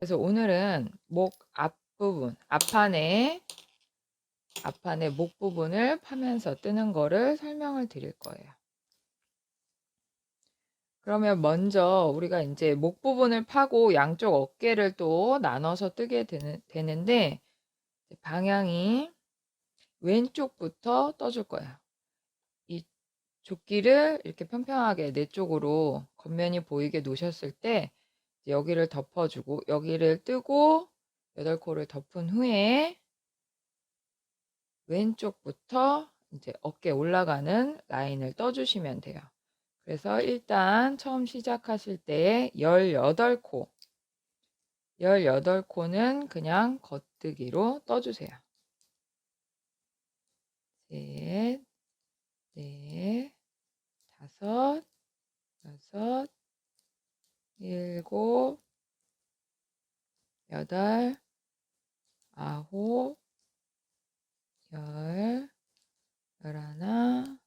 그래서 오늘은 목 앞부분, 앞판에 목 부분을 파면서 뜨는 거를 설명을 드릴 거예요. 그러면 먼저 우리가 이제 목 부분을 파고 양쪽 어깨를 또 나눠서 뜨게 되는데 방향이 왼쪽부터 떠줄 거예요. 이 조끼를 이렇게 평평하게 내 쪽으로 겉면이 보이게 놓으셨을 때 여기를 덮어주고 여기를 뜨고 8코를 덮은 후에 왼쪽부터 이제 어깨 올라가는 라인을 떠주시면 돼요. 그래서 일단 처음 시작하실 때 18코, 18코는 그냥 겉뜨기로 떠주세요. 셋, 넷, 다섯, 여섯, 일곱, 여덟, 아홉, 열, 열하나,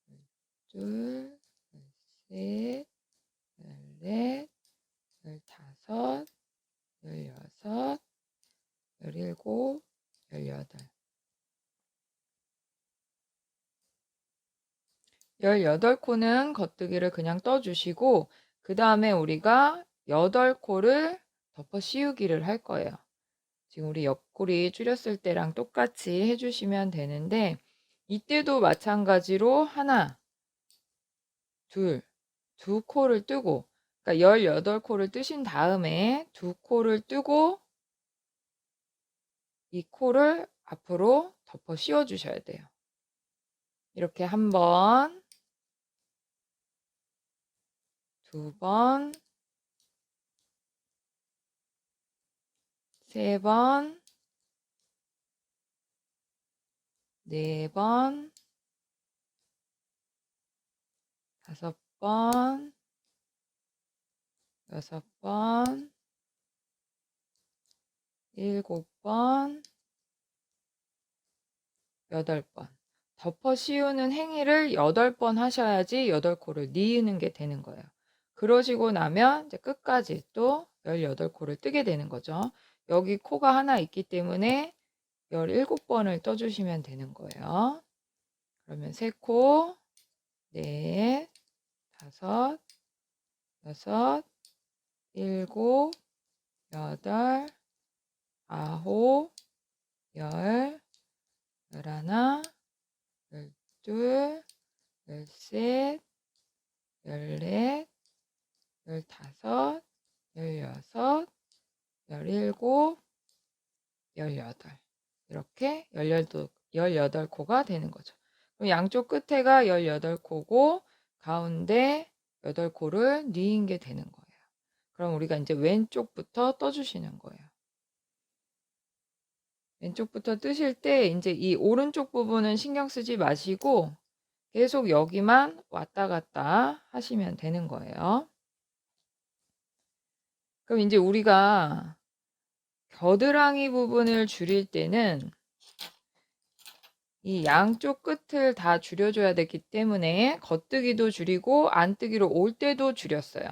열둘, 열셋, 열넷, 열다섯, 열여섯, 열일곱, 열여덟. 18코는 겉뜨기를 그냥 떠주시고 그 다음에 우리가 8코를 덮어 씌우기를 할 거예요. 지금 우리 옆구리 줄였을 때랑 똑같이 해주시면 되는데 이때도 마찬가지로 하나, 둘, 두 코를 뜨고 그러니까 18코를 뜨신 다음에 두 코를 뜨고 이 코를 앞으로 덮어 씌워 주셔야 돼요. 이렇게 한 번, 두 번, 세 번, 네 번, 다섯 번, 여섯 번, 일곱 번, 여덟 번. 덮어 씌우는 행위를 8번 하셔야지 8코를 니으는 게 되는 거예요. 그러시고 나면 이제 끝까지 또 18코를 뜨게 되는 거죠. 여기 코가 하나 있기 때문에 17번을 떠주시면 되는 거예요. 그러면 3코, 넷, 다섯, 여섯, 일곱, 여덟, 아홉, 열, 열하나, 열둘, 열셋, 열넷, 열다섯, 열여섯, 열일곱, 열여덟. 이렇게 18코가 되는 거죠. 그럼 양쪽 끝에가 18코고 가운데 8코를 뉘은 게 되는 거예요. 그럼 우리가 이제 왼쪽부터 떠주시는 거예요. 왼쪽부터 뜨실 때 이제 이 오른쪽 부분은 신경 쓰지 마시고 계속 여기만 왔다 갔다 하시면 되는 거예요. 그럼 이제 우리가 겨드랑이 부분을 줄일 때는 이 양쪽 끝을 다 줄여줘야 되기 때문에 겉뜨기도 줄이고 안뜨기로 올 때도 줄였어요.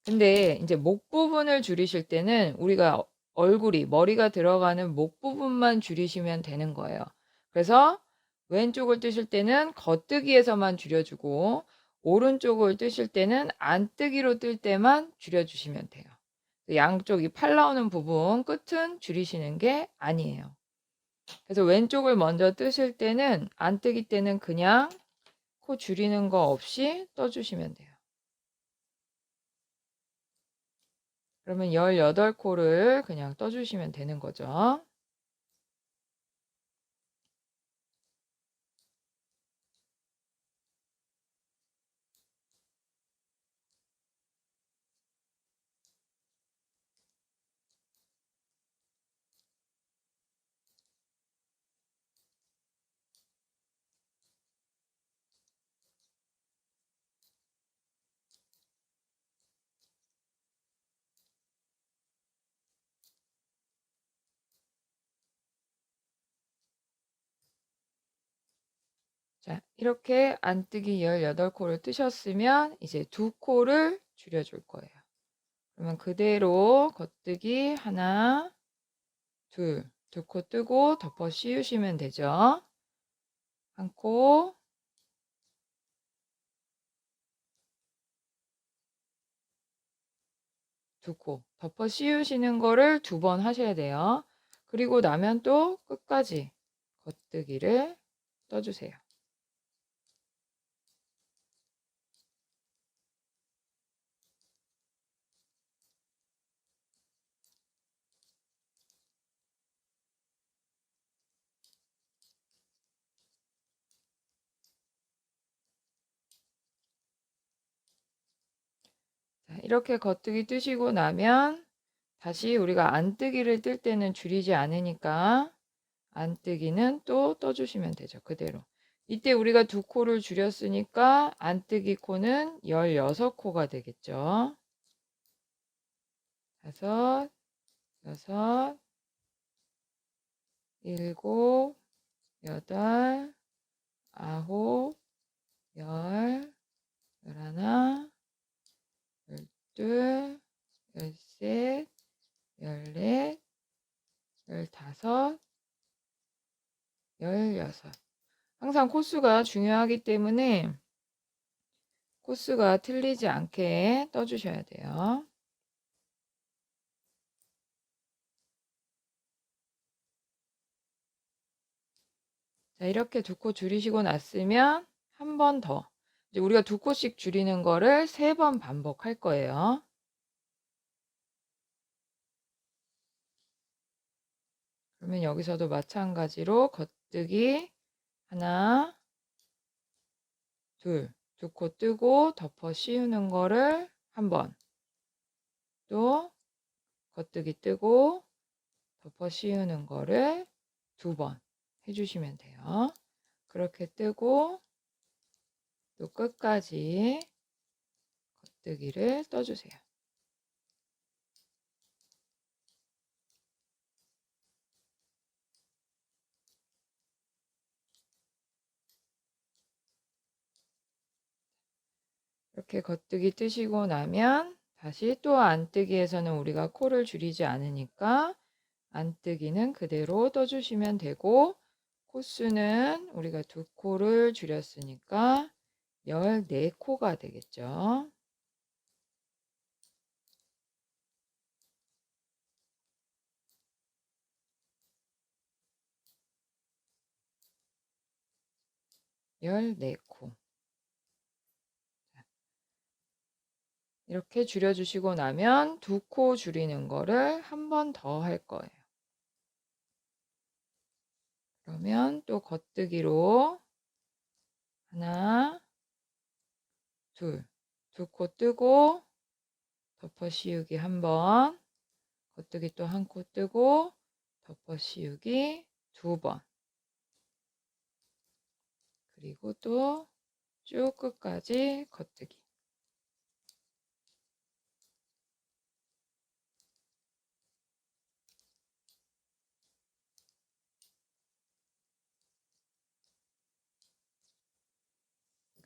근데 이제 목 부분을 줄이실 때는 우리가 얼굴이 머리가 들어가는 목 부분만 줄이시면 되는 거예요. 그래서 왼쪽을 뜨실 때는 겉뜨기에서만 줄여주고 오른쪽을 뜨실 때는 안뜨기로 뜰 때만 줄여주시면 돼요. 양쪽이 팔 나오는 부분 끝은 줄이시는 게 아니에요. 그래서 왼쪽을 먼저 뜨실 때는 안 뜨기 때는 그냥 코 줄이는 거 없이 떠주시면 돼요. 그러면 18코를 그냥 떠주시면 되는 거죠. 자, 이렇게 안뜨기 18코를 뜨셨으면 이제 2코를 줄여줄 거예요. 그러면 그대로 겉뜨기 하나, 둘, 두 코 뜨고 덮어 씌우시면 되죠. 한 코, 두 코 덮어 씌우시는 거를 2번 하셔야 돼요. 그리고 나면 또 끝까지 겉뜨기를 떠주세요. 자, 이렇게 겉뜨기 뜨시고 나면 다시 우리가 안뜨기를 뜰 때는 줄이지 않으니까 안뜨기는 또 떠주시면 되죠. 그대로. 이때 우리가 2코를 줄였으니까 안뜨기 코는 16코가 되겠죠. 5, 6, 7, 8, 9, 10, 11, 12, 13, 14, 15, 16. 항상 코수가 중요하기 때문에 코수가 틀리지 않게 떠주셔야 돼요. 자, 이렇게 2코 줄이시고 났으면 한 번 더. 이제 우리가 2코씩 줄이는 거를 3번 반복할 거예요. 그러면 여기서도 마찬가지로 겉뜨기 하나, 둘, 2코 뜨고 덮어 씌우는 거를 한 번, 또 겉뜨기 뜨고 덮어 씌우는 거를 2번 해주시면 돼요. 그렇게 뜨고 또 끝까지 겉뜨기를 떠주세요. 이렇게 겉뜨기 뜨시고 나면 다시 또 안뜨기에서는 우리가 코를 줄이지 않으니까 안뜨기는 그대로 떠주시면 되고, 코수는 우리가 2코를 줄였으니까 14코가 되겠죠. 열네 코. 이렇게 줄여주시고 나면 2코 줄이는 거를 한 번 더 할 거예요. 그러면 또 겉뜨기로 하나, 둘, 2코 뜨고 덮어 씌우기 한 번, 겉뜨기 또 한 코 뜨고 덮어 씌우기 2번, 그리고 또 쭉 끝까지 겉뜨기.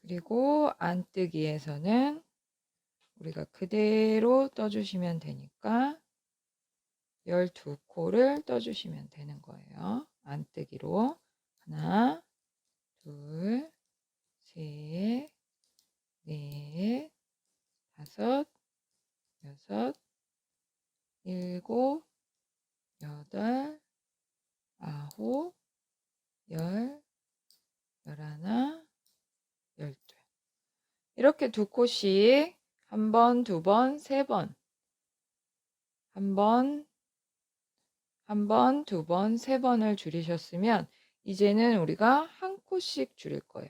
그리고 안뜨기에서는 우리가 그대로 떠주시면 되니까 12코를 떠주시면 되는 거예요. 안뜨기로 하나, 둘, 셋, 넷, 다섯, 여섯, 일곱, 여덟, 아홉, 열, 열하나, 열둘. 이렇게 2코씩 한 번, 2번, 3번, 한 번, 2번, 3번을 줄이셨으면 이제는 우리가 한 코씩 줄일 거예요.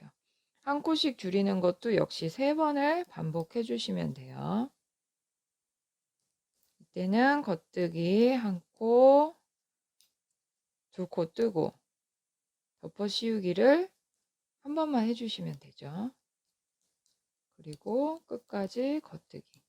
한 코씩 줄이는 것도 역시 3번을 반복해 주시면 돼요. 이때는 겉뜨기 한 코, 2코 뜨고 덮어 씌우기를 한 번만 해주시면 되죠. 그리고 끝까지 겉뜨기.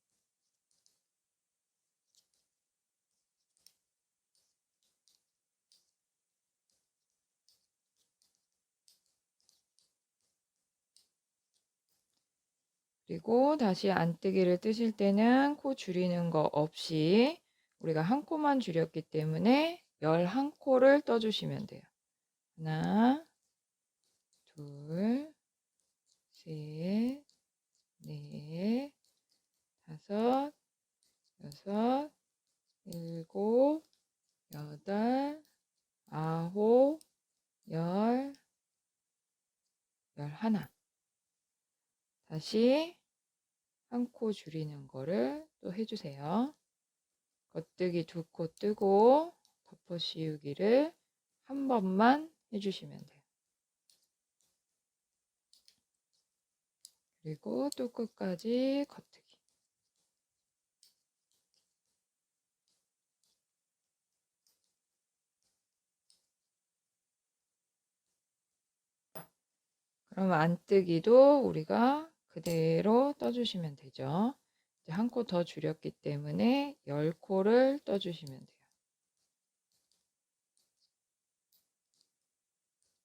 그리고 다시 안뜨기를 뜨실 때는 코 줄이는 거 없이 우리가 한 코만 줄였기 때문에 11코를 떠주시면 돼요. 하나, 둘, 셋, 넷, 다섯, 여섯, 일곱, 여덟, 아홉, 열, 11. 다시 한 코 줄이는 거를 또 해주세요. 겉뜨기 2코 뜨고 덮어 씌우기를 한 번만 해주시면 돼요. 그리고 또 끝까지 겉뜨기. 그럼 안뜨기도 우리가 그대로 떠주시면 되죠. 이제 한 코 더 줄였기 때문에 10코를 떠주시면 돼요.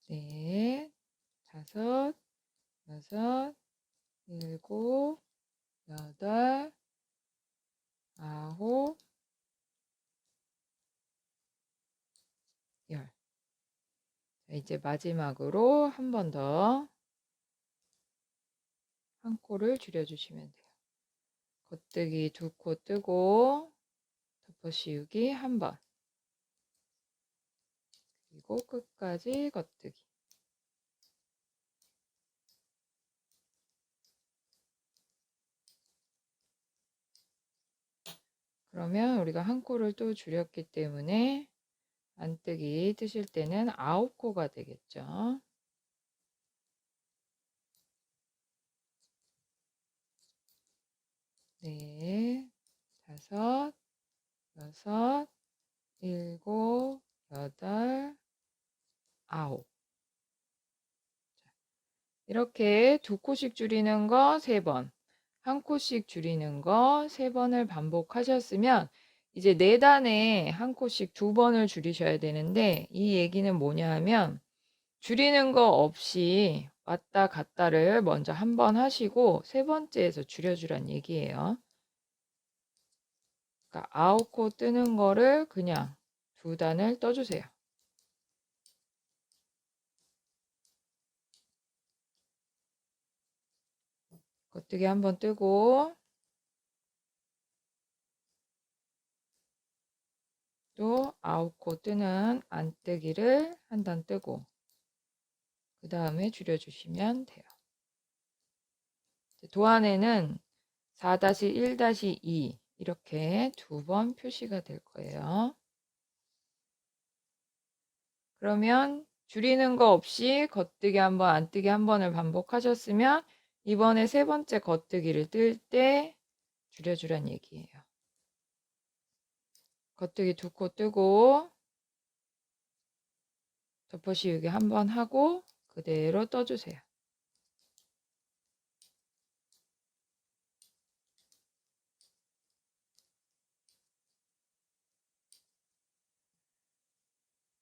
넷, 다섯, 여섯, 일곱, 여덟, 아홉, 열. 자, 이제 마지막으로 한 번 더 한 코를 줄여주시면 돼요. 겉뜨기 2코 뜨고 덮어 씌우기 한 번. 그리고 끝까지 겉뜨기. 그러면 우리가 한 코를 또 줄였기 때문에 안뜨기 뜨실 때는 9코가 되겠죠. 넷, 다섯, 여섯, 일곱, 여덟, 아홉. 이렇게 2코씩 줄이는 거 3번, 한 코씩 줄이는 거 3번을 반복하셨으면 이제 4단에 한 코씩 2번을 줄이셔야 되는데, 이 얘기는 뭐냐 하면 줄이는 거 없이 왔다 갔다를 먼저 한 번 하시고 3번째에서 줄여주란 얘기예요. 그러니까 9코 뜨는 거를 그냥 2단을 떠주세요. 겉뜨기 한 번 뜨고 또 9코 뜨는 안뜨기를 한 단 뜨고 그 다음에 줄여주시면 돼요. 도안에는 4-1-2 이렇게 2번 표시가 될 거예요. 그러면 줄이는 거 없이 겉뜨기 한 번, 안뜨기 한 번을 반복하셨으면 이번에 3번째 겉뜨기를 뜰 때 줄여주란 얘기예요. 겉뜨기 2코 뜨고 덮어 씌우기 한 번 하고 그대로 떠주세요.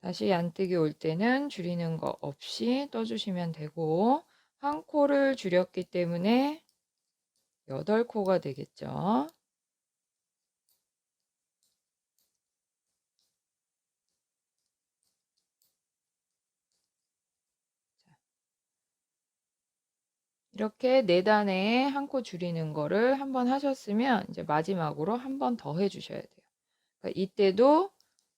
다시 안뜨기 올 때는 줄이는 거 없이 떠주시면 되고, 한 코를 줄였기 때문에 8코가 되겠죠. 이렇게 4단에 한 코 줄이는 거를 한 번 하셨으면 이제 마지막으로 한 번 더 해주셔야 돼요. 그러니까 이때도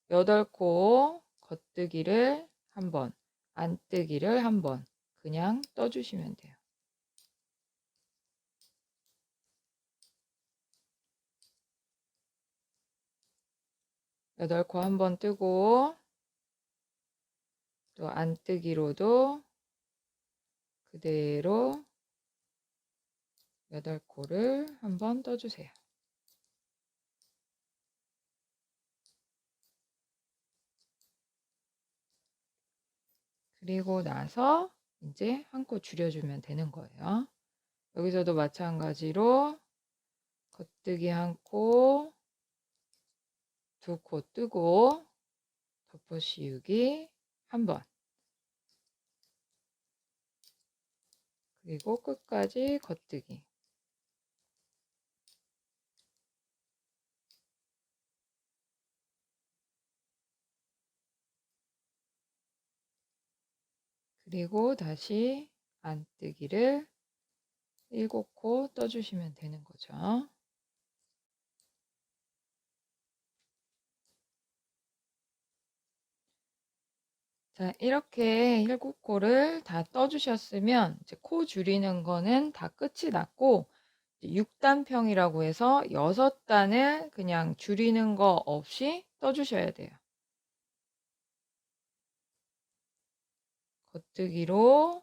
8코 겉뜨기를 한 번, 안뜨기를 한 번 그냥 떠주시면 돼요. 8코 한 번 뜨고 또 안뜨기로도 그대로 8코를 한 번 떠주세요. 그리고 나서 이제 한 코 줄여주면 되는 거예요. 여기서도 마찬가지로 겉뜨기 한 코, 2코 뜨고 덮어 씌우기 한 번. 그리고 끝까지 겉뜨기. 그리고 다시 안뜨기를 7코 떠주시면 되는 거죠. 자, 이렇게 7코를 다 떠주셨으면 이제 코 줄이는 거는 다 끝이 났고 6단평이라고 해서 6단을 그냥 줄이는 거 없이 떠주셔야 돼요. 겉뜨기로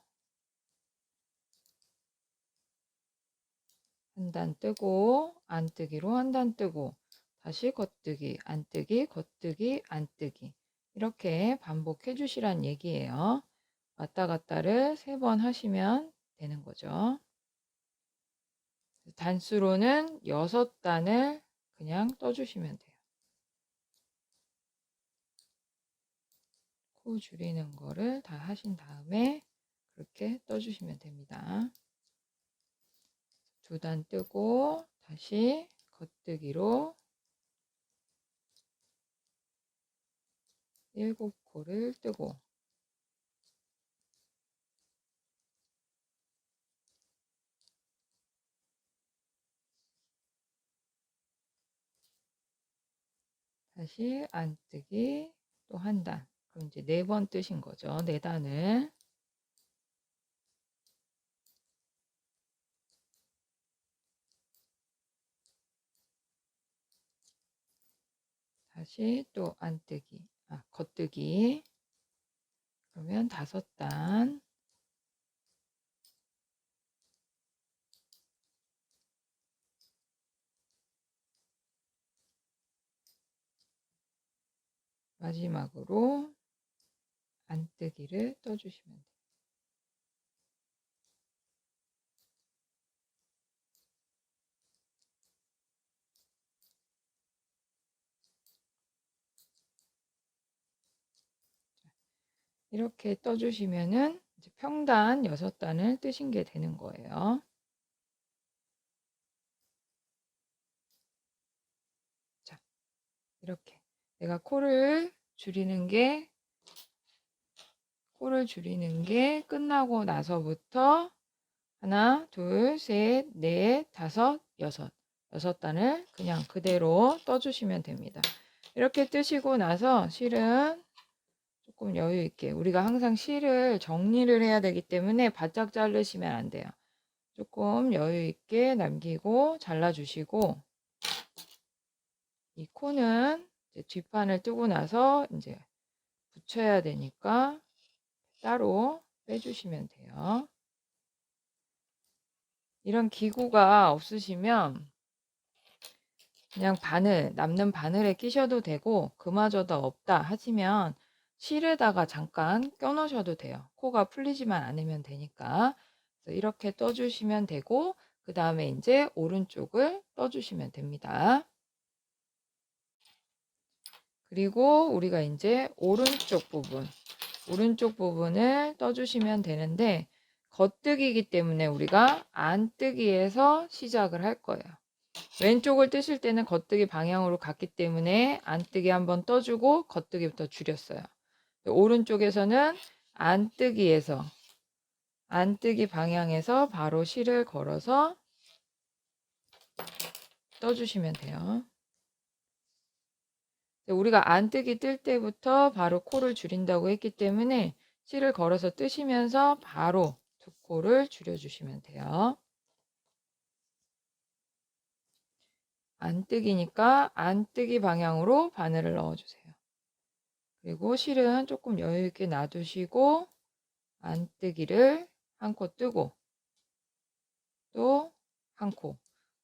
한 단 뜨고 안뜨기로 한 단 뜨고 다시 겉뜨기, 안뜨기, 겉뜨기, 안뜨기 이렇게 반복해 주시란 얘기예요. 왔다 갔다를 3번 하시면 되는 거죠. 단수로는 6단을 그냥 떠주시면 돼요. 코 줄이는 거를 다 하신 다음에 그렇게 떠주시면 됩니다. 2단 뜨고 다시 겉뜨기로 7코를 뜨고 다시 안뜨기 또 한 단. 그럼 이제 4번 뜨신 거죠. 4단을. 다시 또 안뜨기, 겉뜨기. 그러면 5단. 마지막으로 안뜨기를 떠주시면 돼요. 이렇게 떠주시면은 이제 평단 6단을 뜨신 게 되는 거예요. 자, 이렇게 내가 코를 줄이는 게 끝나고 나서부터 하나, 둘, 셋, 넷, 다섯, 여섯. 6단을 그냥 그대로 떠주시면 됩니다. 이렇게 뜨시고 나서 실은 조금 여유 있게 우리가 항상 실을 정리를 해야 되기 때문에 바짝 자르시면 안 돼요. 조금 여유 있게 남기고 잘라주시고 이 코는 이제 뒷판을 뜨고 나서 이제 붙여야 되니까 따로 빼주시면 돼요. 이런 기구가 없으시면 그냥 남는 바늘에 끼셔도 되고 그마저도 없다 하시면 실에다가 잠깐 껴 넣으셔도 돼요. 코가 풀리지만 않으면 되니까. 그래서 이렇게 떠주시면 되고 그 다음에 이제 오른쪽을 떠주시면 됩니다. 그리고 우리가 이제 오른쪽 부분을 떠주시면 되는데 겉뜨기이기 때문에 우리가 안뜨기에서 시작을 할 거예요. 왼쪽을 뜨실 때는 겉뜨기 방향으로 갔기 때문에 안뜨기 한번 떠주고 겉뜨기부터 줄였어요. 오른쪽에서는 안뜨기 방향에서 바로 실을 걸어서 떠주시면 돼요. 우리가 안뜨기 뜰 때부터 바로 코를 줄인다고 했기 때문에 실을 걸어서 뜨시면서 바로 2코를 줄여주시면 돼요. 안뜨기니까 안뜨기 방향으로 바늘을 넣어주세요. 그리고 실은 조금 여유 있게 놔두시고 안뜨기를 한 코 뜨고 또 한 코.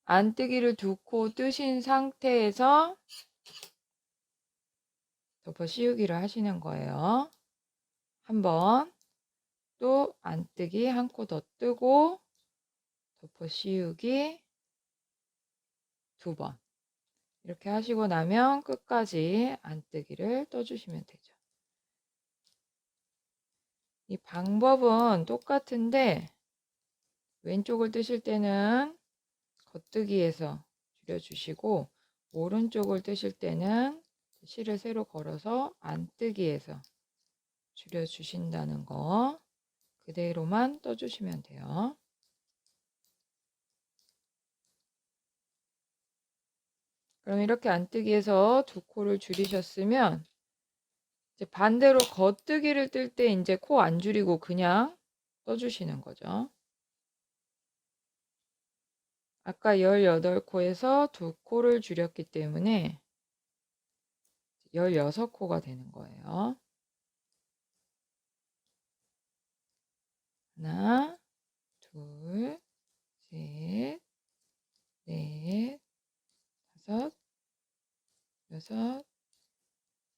안뜨기를 2코 뜨신 상태에서 덮어 씌우기를 하시는 거예요. 한번 또 안뜨기 한 코 더 뜨고 덮어 씌우기 2번. 이렇게 하시고 나면 끝까지 안뜨기를 떠주시면 되죠. 이 방법은 똑같은데 왼쪽을 뜨실 때는 겉뜨기에서 줄여주시고 오른쪽을 뜨실 때는 실을 세로 걸어서 안뜨기에서 줄여주신다는 거 그대로만 떠주시면 돼요. 그럼 이렇게 안뜨기에서 두 코를 줄이셨으면 이제 반대로 겉뜨기를 뜰 때 이제 코 안 줄이고 그냥 떠주시는 거죠. 아까 18코에서 두 코를 줄였기 때문에 16코가 되는 거예요. 하나, 둘, 셋, 넷, 다섯, 여섯,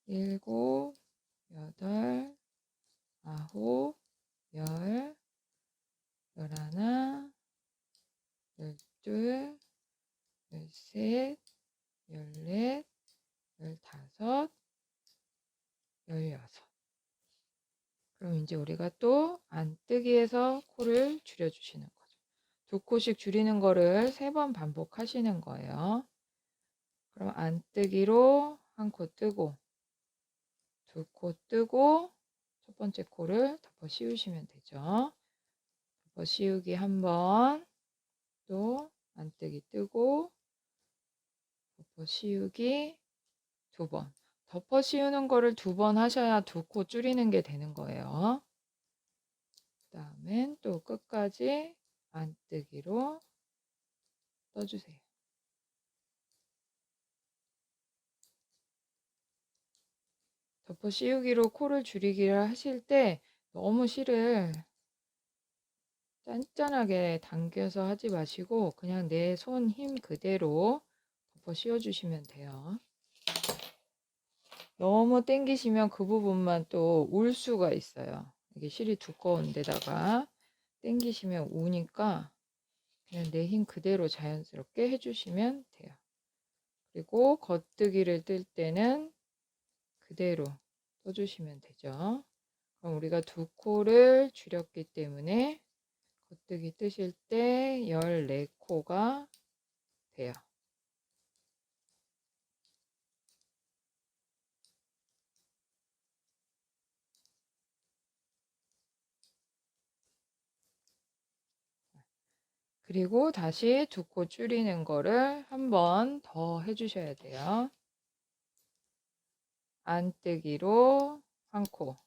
일곱, 여덟, 아홉, 열, 열하나, 열둘, 열셋, 열넷, 열다섯, 열여섯. 그럼 이제 우리가 또 안뜨기에서 코를 줄여주시는 거죠. 두 코씩 줄이는 거를 3번 반복하시는 거예요. 그럼 안뜨기로 한 코 뜨고 두 코 뜨고 첫 번째 코를 덮어 씌우시면 되죠. 덮어 씌우기 한 번, 또 안뜨기 뜨고 덮어 씌우기 두 번. 덮어 씌우는 거를 2번 하셔야 두 코 줄이는 게 되는 거예요. 그 다음엔 또 끝까지 안뜨기로 떠주세요. 덮어 씌우기로 코를 줄이기를 하실 때 너무 실을 짠짠하게 당겨서 하지 마시고 그냥 내 손 힘 그대로 덮어 씌워주시면 돼요. 너무 당기시면 그 부분만 또 울 수가 있어요. 이게 실이 두꺼운 데다가 당기시면 우니까 그냥 내 힘 그대로 자연스럽게 해주시면 돼요. 그리고 겉뜨기를 뜰 때는 그대로 떠주시면 되죠. 그럼 우리가 두 코를 줄였기 때문에 겉뜨기 뜨실 때 14코가 돼요. 그리고 다시 두 코 줄이는 거를 한 번 더 해주셔야 돼요. 안뜨기로 한 코,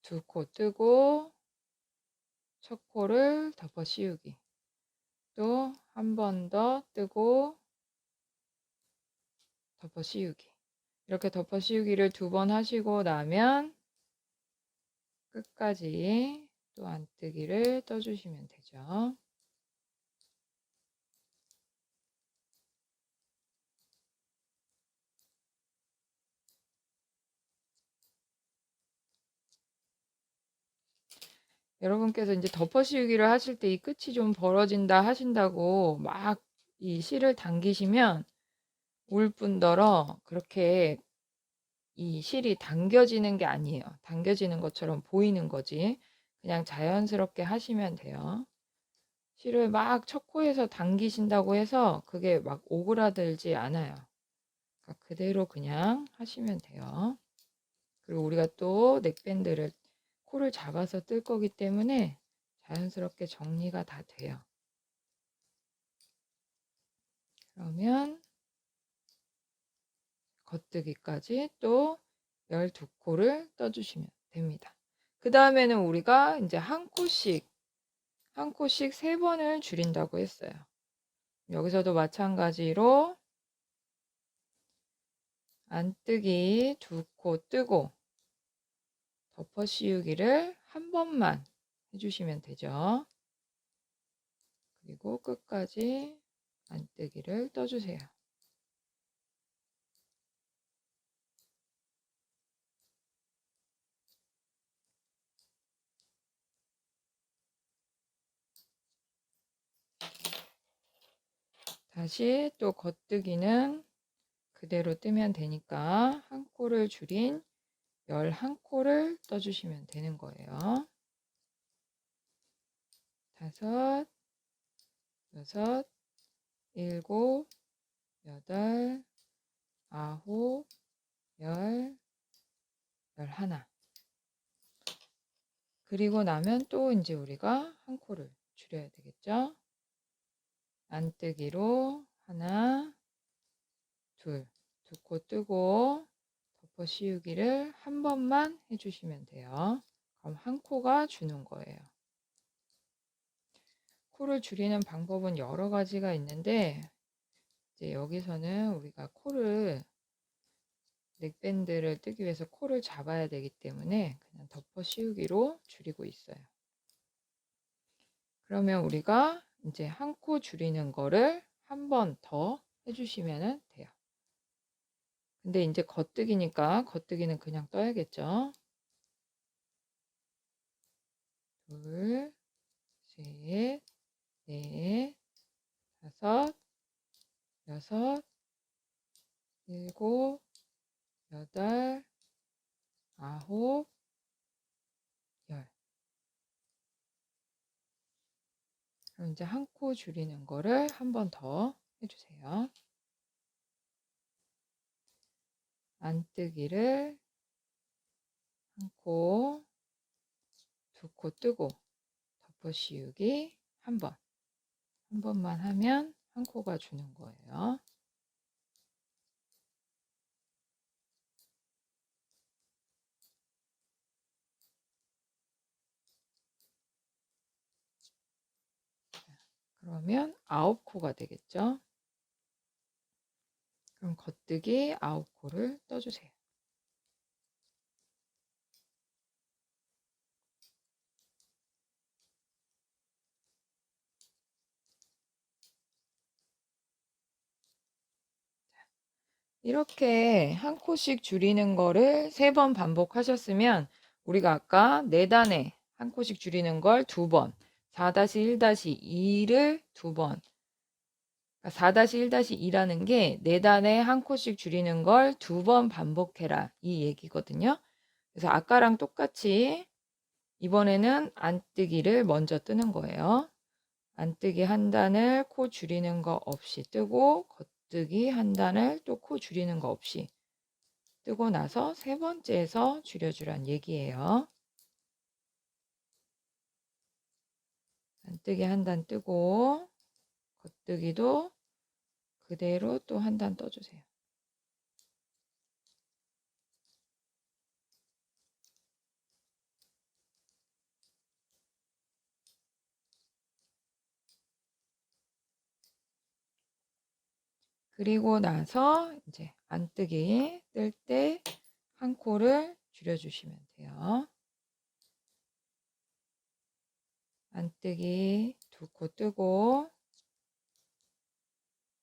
두 코 뜨고 첫 코를 덮어 씌우기, 또 한 번 더 뜨고 덮어 씌우기. 이렇게 덮어 씌우기를 2번 하시고 나면 끝까지 또 안뜨기를 떠주시면 되죠. 여러분께서 이제 덮어 씌우기를 하실 때 이 끝이 좀 벌어진다 하신다고 막 이 실을 당기시면 울 뿐더러 그렇게 이 실이 당겨지는 게 아니에요. 당겨지는 것처럼 보이는 거지. 그냥 자연스럽게 하시면 돼요. 실을 막 첫 코에서 당기신다고 해서 그게 막 오그라들지 않아요. 그러니까 그대로 그냥 하시면 돼요. 그리고 우리가 또 넥밴드를 코를 잡아서 뜰 거기 때문에 자연스럽게 정리가 다 돼요. 그러면 겉뜨기까지 또 12코를 떠주시면 됩니다. 그 다음에는 우리가 이제 한 코씩 3번을 줄인다고 했어요. 여기서도 마찬가지로 안뜨기 2코 뜨고 덮어 씌우기를 한 번만 해주시면 되죠. 그리고 끝까지 안뜨기를 떠주세요. 다시 또 겉뜨기는 그대로 뜨면 되니까 한 코를 줄인 11코를 떠주시면 되는 거예요. 5, 6, 7, 8, 9, 10, 11. 그리고 나면 또 이제 우리가 한 코를 줄여야 되겠죠. 안뜨기로 하나, 둘, 두 코 뜨고 덮어 씌우기를 한 번만 해주시면 돼요. 그럼 한 코가 주는 거예요. 코를 줄이는 방법은 여러 가지가 있는데 이제 여기서는 우리가 코를 넥밴드를 뜨기 위해서 코를 잡아야 되기 때문에 그냥 덮어 씌우기로 줄이고 있어요. 그러면 우리가 이제 한 코 줄이는 거를 한 번 더 해주시면 돼요. 근데 이제 겉뜨기니까 겉뜨기는 그냥 떠야겠죠. 둘, 셋, 넷, 다섯, 여섯, 일곱, 여덟, 아홉, 열. 그럼 이제 한 코 줄이는 거를 한 번 더 해주세요. 안뜨기를 한 코, 두 코 뜨고 덮어 씌우기 한 번. 한 번만 하면 한 코가 주는 거예요. 그러면 9코가 되겠죠. 그럼 겉뜨기 9코를 떠주세요. 이렇게 한 코씩 줄이는 거를 3번 반복하셨으면 우리가 아까 4단에 한 코씩 줄이는 걸 2번, 4-1-2를 2번, 4-1-2라는 게 4단에 한 코씩 줄이는 걸 2번 반복해라 이 얘기거든요. 그래서 아까랑 똑같이 이번에는 안뜨기를 먼저 뜨는 거예요. 안뜨기 한 단을 코 줄이는 거 없이 뜨고 겉뜨기 한 단을 또 코 줄이는 거 없이 뜨고 나서 세 번째에서 줄여주란 얘기예요. 안뜨기 한 단 뜨고 겉뜨기도 그대로 또 한 단 떠주세요. 그리고 나서 이제 안뜨기 뜰 때 한 코를 줄여주시면 돼요. 안뜨기 두 코 뜨고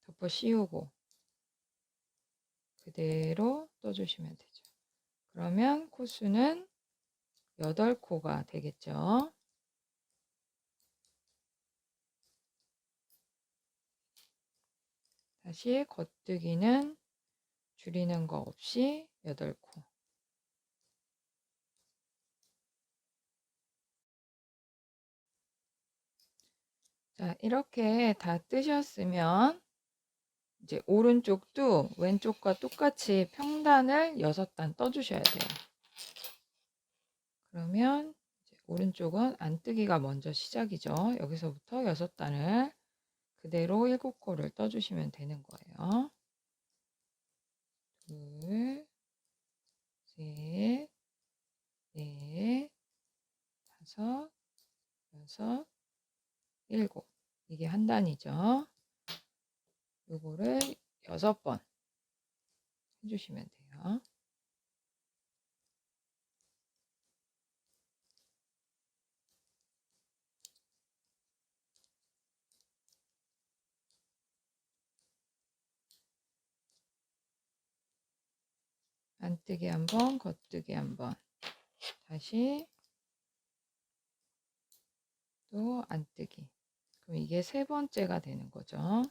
덮어 씌우고 그대로 떠주시면 되죠. 그러면 코수는 8코가 되겠죠. 다시 겉뜨기는 줄이는 거 없이 8코. 자, 이렇게 다 뜨셨으면 이제 오른쪽도 왼쪽과 똑같이 평단을 6단 떠주셔야 돼요. 그러면 이제 오른쪽은 안뜨기가 먼저 시작이죠. 여기서부터 6단을 그대로 7코를 떠주시면 되는 거예요. 둘, 셋, 넷, 다섯, 여섯, 일곱. 이게 한 단이죠. 요거를 6번 해주시면 돼요. 안뜨기 한 번, 겉뜨기 한 번. 다시 또 안뜨기. 그럼 이게 세 번째가 되는 거죠. 한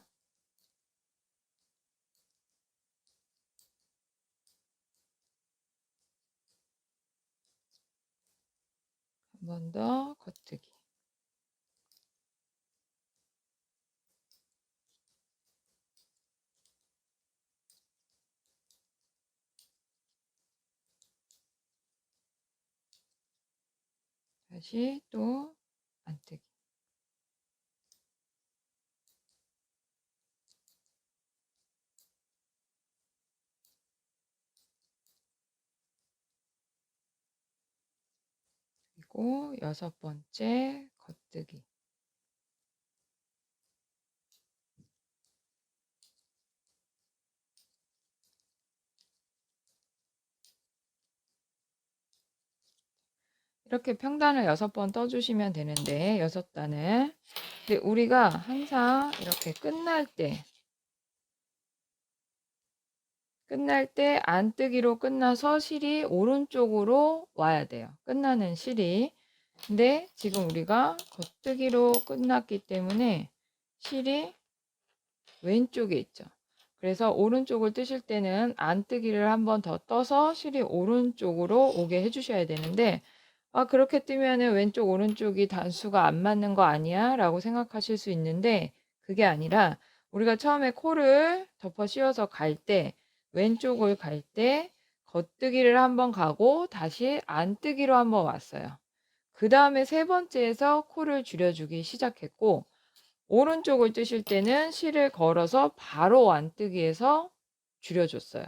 번 더 겉뜨기. 다시 또 안뜨기. 그리고 6번째 겉뜨기. 이렇게 평단을 6번 떠주시면 되는데 6단을. 근데 우리가 항상 이렇게 끝날 때 안뜨기로 끝나서 실이 오른쪽으로 와야 돼요. 끝나는 실이. 근데 지금 우리가 겉뜨기로 끝났기 때문에 실이 왼쪽에 있죠. 그래서 오른쪽을 뜨실 때는 안뜨기를 한 번 더 떠서 실이 오른쪽으로 오게 해주셔야 되는데, 그렇게 뜨면은 왼쪽 오른쪽이 단수가 안 맞는 거 아니야? 라고 생각하실 수 있는데, 그게 아니라 우리가 처음에 코를 덮어 씌워서 갈 때, 왼쪽을 갈 때 겉뜨기를 한 번 가고 다시 안뜨기로 한 번 왔어요. 그 다음에 세 번째에서 코를 줄여주기 시작했고, 오른쪽을 뜨실 때는 실을 걸어서 바로 안뜨기에서 줄여줬어요.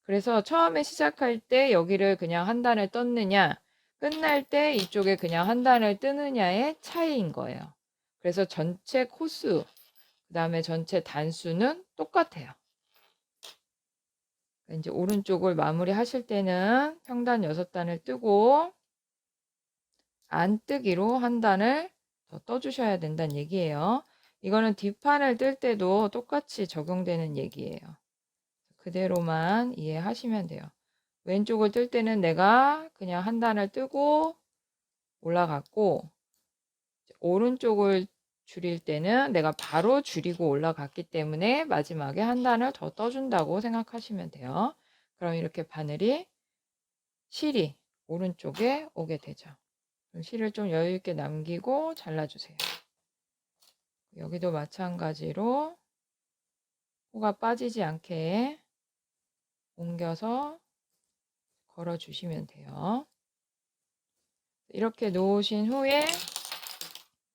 그래서 처음에 시작할 때 여기를 그냥 한 단을 떴느냐, 끝날 때 이쪽에 그냥 한 단을 뜨느냐의 차이인 거예요. 그래서 전체 코수, 그 다음에 전체 단수는 똑같아요. 이제 오른쪽을 마무리 하실 때는 평단 6단을 뜨고 안뜨기로 한 단을 더 떠주셔야 된다는 얘기예요. 이거는 뒷판을 뜰 때도 똑같이 적용되는 얘기예요. 그대로만 이해하시면 돼요. 왼쪽을 뜰 때는 내가 그냥 한 단을 뜨고 올라갔고, 오른쪽을 줄일 때는 내가 바로 줄이고 올라갔기 때문에 마지막에 한 단을 더 떠준다고 생각하시면 돼요. 그럼 이렇게 바늘이 실이 오른쪽에 오게 되죠. 그럼 실을 좀 여유 있게 남기고 잘라주세요. 여기도 마찬가지로 코가 빠지지 않게 옮겨서 걸어주시면 돼요. 이렇게 놓으신 후에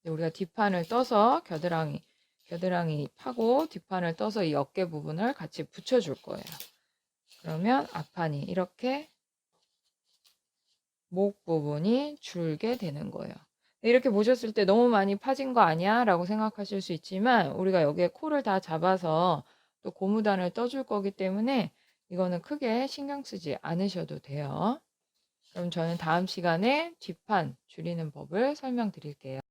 우리가 뒷판을 떠서 겨드랑이 파고 뒷판을 떠서 이 어깨 부분을 같이 붙여줄 거예요. 그러면 앞판이 이렇게 목 부분이 줄게 되는 거예요. 이렇게 보셨을 때 너무 많이 파진 거 아니야? 라고 생각하실 수 있지만 우리가 여기에 코를 다 잡아서 또 고무단을 떠줄 거기 때문에 이거는 크게 신경 쓰지 않으셔도 돼요. 그럼 저는 다음 시간에 뒷판 줄이는 법을 설명드릴게요.